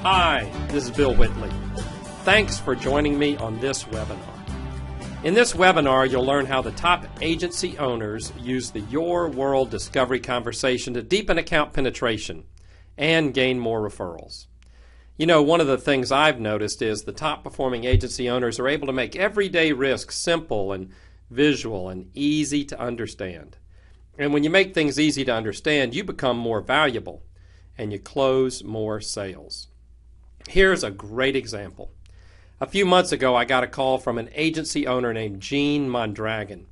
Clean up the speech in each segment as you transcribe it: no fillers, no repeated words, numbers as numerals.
Hi, this is Bill Whitley. Thanks for joining me on this webinar. In this webinar, you'll learn how the top agency owners use the Your World Discovery conversation to deepen account penetration and gain more referrals. You know, one of the things I've noticed is the top performing agency owners are able to make everyday risks simple and visual and easy to understand. And when you make things easy to understand, you become more valuable and you close more sales. Here's a great example. A few months ago, I got a call from an agency owner named Gene Mondragon.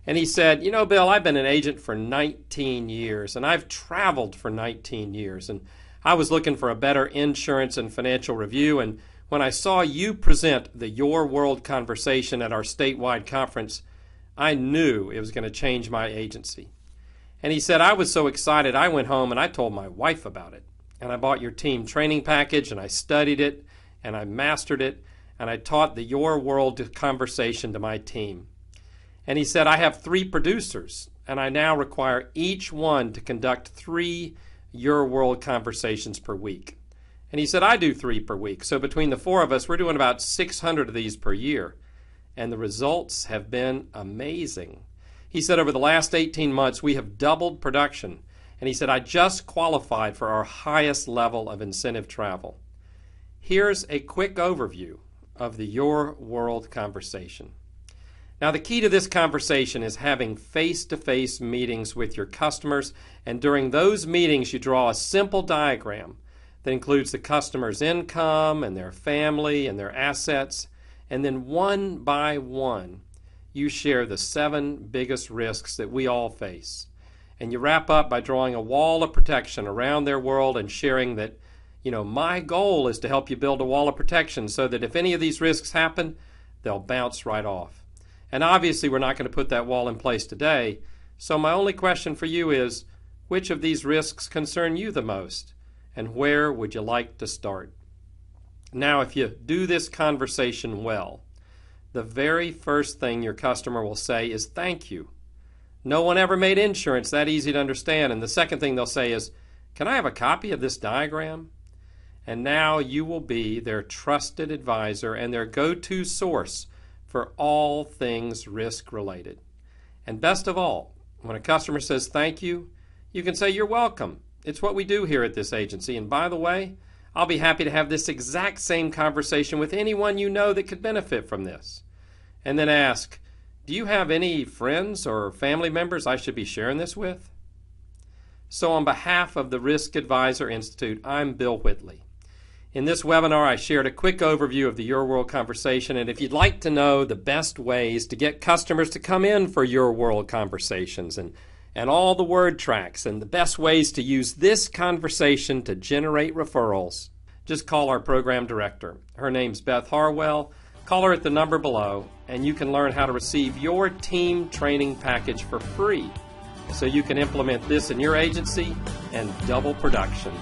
And he said, you know, Bill, I've been an agent for 19 years, and I've traveled for 19 years. And I was looking for a better insurance and financial review. And when I saw you present the Your World conversation at our statewide conference, I knew it was going to change my agency. And he said, I was so excited, I went home and I told my wife about it. And I bought your team training package, and I studied it, and I mastered it. And I taught the Your World conversation to my team. And he said, I have 3 producers, and I now require each one to conduct 3 Your World conversations per week. And he said, I do 3 per week. So between the 4 of us, we're doing about 600 of these per year. And the results have been amazing. He said, over the last 18 months, we have doubled production. And he said, I just qualified for our highest level of incentive travel. Here's a quick overview of the Your World conversation. Now, the key to this conversation is having face-to-face meetings with your customers, and during those meetings you draw a simple diagram that includes the customer's income and their family and their assets, and then one by one you share the 7 biggest risks that we all face. And you wrap up by drawing a wall of protection around their world and sharing that, you know, my goal is to help you build a wall of protection so that if any of these risks happen, they'll bounce right off. And obviously we're not going to put that wall in place today, so my only question for you is, which of these risks concern you the most, and where would you like to start? Now, if you do this conversation well, the very first thing your customer will say is thank you. No one ever made insurance that easy to understand. And the second thing they'll say is, can I have a copy of this diagram? And now you will be their trusted advisor and their go-to source for all things risk-related. And best of all, when a customer says thank you, you can say you're welcome. It's what we do here at this agency. And by the way, I'll be happy to have this exact same conversation with anyone you know that could benefit from this. And then ask, do you have any friends or family members I should be sharing this with? So on behalf of the Risk Advisor Institute, I'm Bill Whitley. In this webinar, I shared a quick overview of the Your World conversation, and if you'd like to know the best ways to get customers to come in for Your World conversations and all the word tracks and the best ways to use this conversation to generate referrals, just call our program director. Her name's Beth Harwell. Call her at the number below, and you can learn how to receive your team training package for free so you can implement this in your agency and double production.